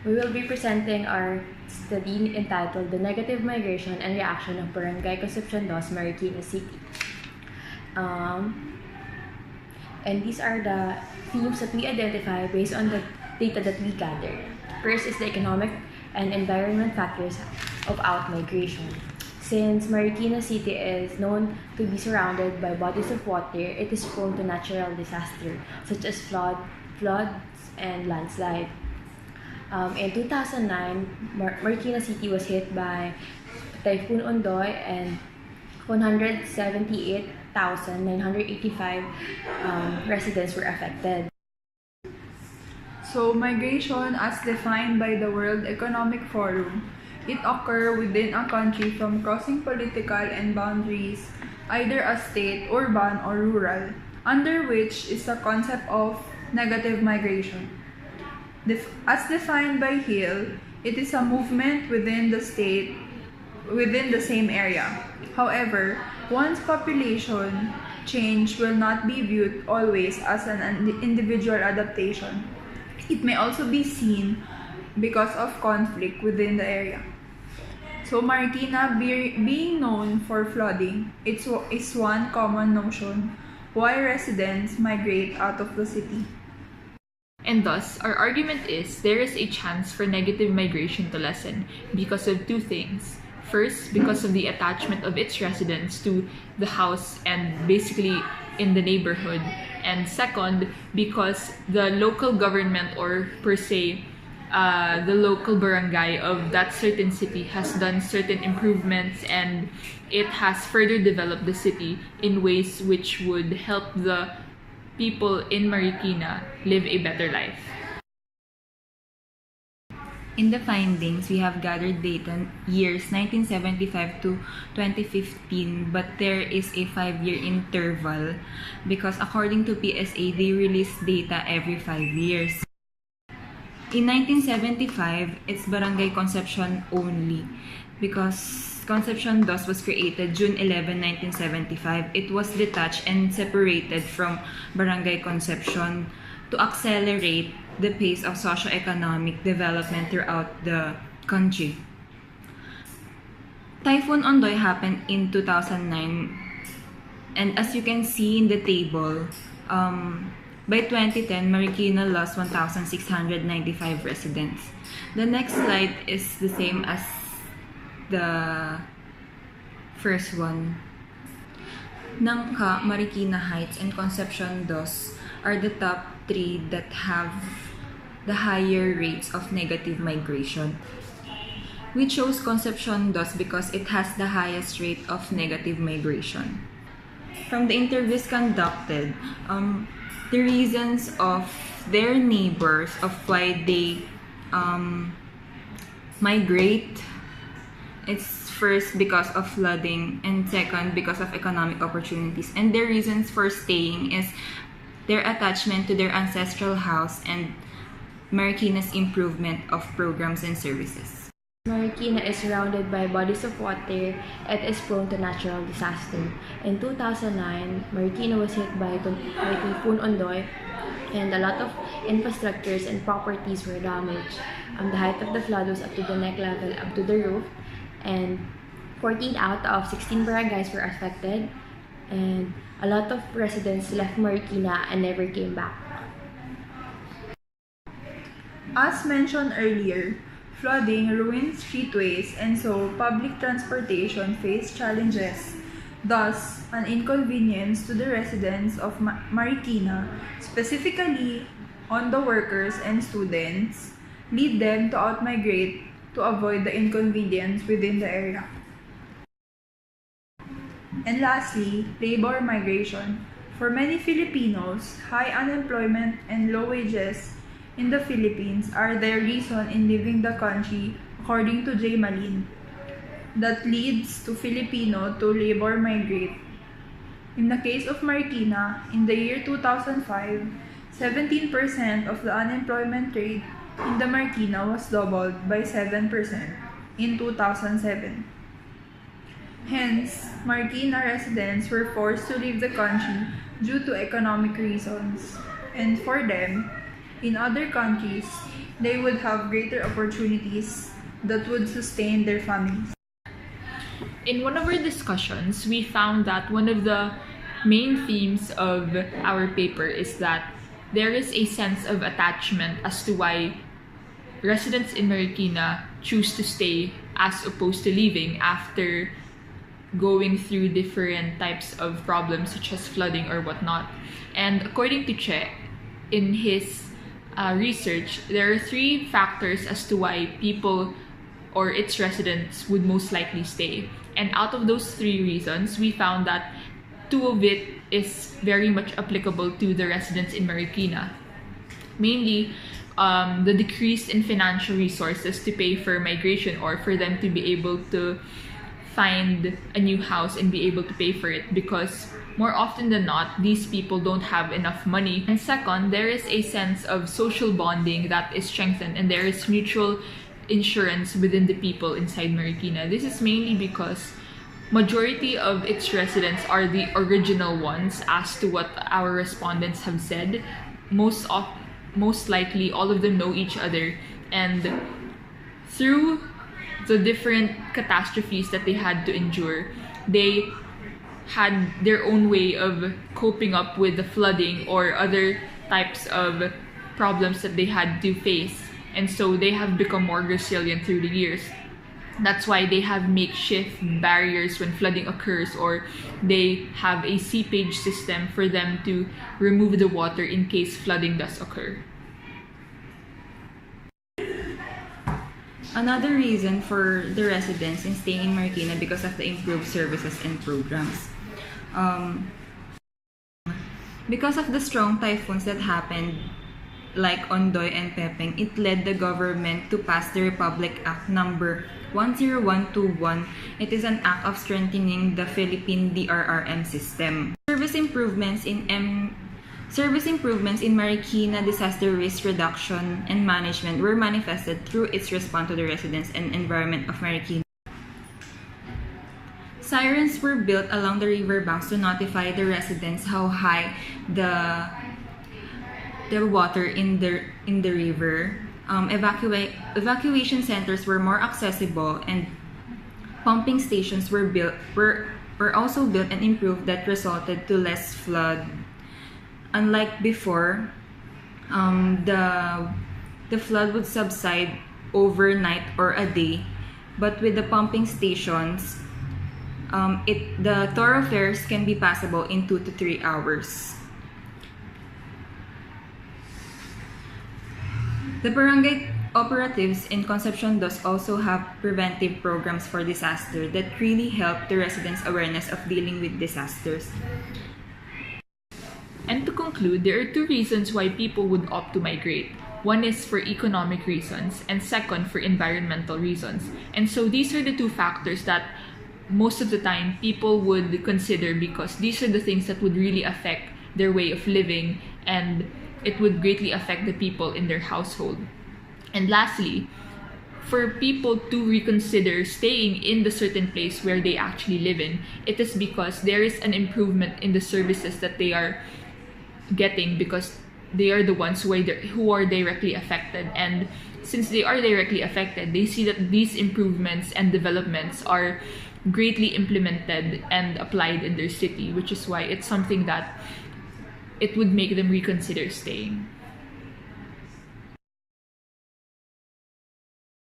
We will be presenting our study entitled The Negative Migration and Reaction of Barangay Concepcion Dos, Marikina City. And these are the themes that we identify based on the data that we gathered. First is the economic and environment factors of outmigration. Since Marikina City is known to be surrounded by bodies of water, it is prone to natural disaster such as floods and landslide. In 2009, Marikina City was hit by Typhoon Ondoy and 178,985 residents were affected. So, migration as defined by the World Economic Forum, it occurs within a country from crossing political and boundaries, either a state, urban, or rural, under which is the concept of negative migration. As defined by Hill, it is a movement within the state within the same area. However, one's population change will not be viewed always as an individual adaptation. It may also be seen because of conflict within the area. So Marikina being known for flooding, is one common notion why residents migrate out of the city. And thus, our argument is there is a chance for negative migration to lessen because of two things. First, because of the attachment of its residents to the house and basically in the neighborhood. And second, because the local government, or per se, the local barangay of that certain city has done certain improvements and it has further developed the city in ways which would help the people in Marikina live a better life. In the findings, we have gathered data years 1975 to 2015, but there is a 5-year interval because according to PSA, they release data every 5 years. In 1975, it's Barangay Concepcion only because Concepcion Dos was created June 11, 1975. It was detached and separated from Barangay Concepcion to accelerate the pace of socio-economic development throughout the country. Typhoon Ondoy happened in 2009, and as you can see in the table, by 2010, Marikina lost 1,695 residents. The next slide is the same as the first one. Nangka, Marikina Heights, and Concepcion Dos are the top 3 that have the higher rates of negative migration. We chose Concepcion Dos because it has the highest rate of negative migration. From the interviews conducted, the reasons of their neighbors of why they migrate, it's first because of flooding and second because of economic opportunities. And their reasons for staying is their attachment to their ancestral house and Marikina's improvement of programs and services. Marikina is surrounded by bodies of water and is prone to natural disaster. In 2009, Marikina was hit by Typhoon Ondoy and a lot of infrastructures and properties were damaged. The height of the flood was up to the neck level, up to the roof, and 14 out of 16 barangays were affected, and a lot of residents left Marikina and never came back. As mentioned earlier, flooding ruined streetways and so public transportation faced challenges. Thus, an inconvenience to the residents of Marikina, specifically on the workers and students, lead them to outmigrate to avoid the inconvenience within the area. And lastly, labor migration. For many Filipinos, high unemployment and low wages in the Philippines are their reason in leaving the country, according to J. Malin. That leads to Filipino to labor migrate. In the case of Marikina, in the year 2005, 17% of the unemployment rate in the Marikina was doubled by 7% in 2007. Hence, Marikina residents were forced to leave the country due to economic reasons. And for them, In other countries, they would have greater opportunities that would sustain their families. In one of our discussions, we found that one of the main themes of our paper is that there is a sense of attachment as to why residents in Marikina choose to stay as opposed to leaving after going through different types of problems such as flooding or whatnot. And according to Che, in his research, there are 3 factors as to why people or its residents would most likely stay. And out of those 3 reasons, we found that 2 of it is very much applicable to the residents in Marikina. Mainly, the decrease in financial resources to pay for migration or for them to be able to find a new house and be able to pay for it, because more often than not, these people don't have enough money. And second, there is a sense of social bonding that is strengthened, and there is mutual insurance within the people inside Marikina. This is mainly because majority of its residents are the original ones, as to what our respondents have said. Most likely all of them know each other, and through the different catastrophes that they had to endure, they had their own way of coping up with the flooding or other types of problems that they had to face, and so they have become more resilient through the years. That's why they have makeshift barriers when flooding occurs, or they have a seepage system for them to remove the water in case flooding does occur. Another reason for the residents in staying in Marikina because of the improved services and programs. Because of the strong typhoons that happened, like Ondoy and Pepeng, it led the government to pass the Republic Act number 10121. It is an act of strengthening the Philippine DRRM system. Service improvements in Marikina disaster risk reduction and management were manifested through its response to the residents and environment of Marikina. Sirens were built along the riverbanks to notify the residents how high the water in the river. Evacuation centers were more accessible, and pumping stations were also built and improved that resulted to less flood. Unlike before, the flood would subside overnight or a day, but with the pumping stations, the thoroughfares can be passable in 2 to 3 hours. The barangay operatives in Concepcion Dos also have preventive programs for disaster that really help the residents' awareness of dealing with disasters. And to conclude, there are 2 reasons why people would opt to migrate. One is for economic reasons, and second for environmental reasons. And so these are the 2 factors that most of the time people would consider, because these are the things that would really affect their way of living, and it would greatly affect the people in their household. And lastly, for people to reconsider staying in the certain place where they actually live in, it is because there is an improvement in the services that they are getting, because they are the ones who are directly affected. And since they are directly affected, they see that these improvements and developments are greatly implemented and applied in their city, which is why it's something that it would make them reconsider staying.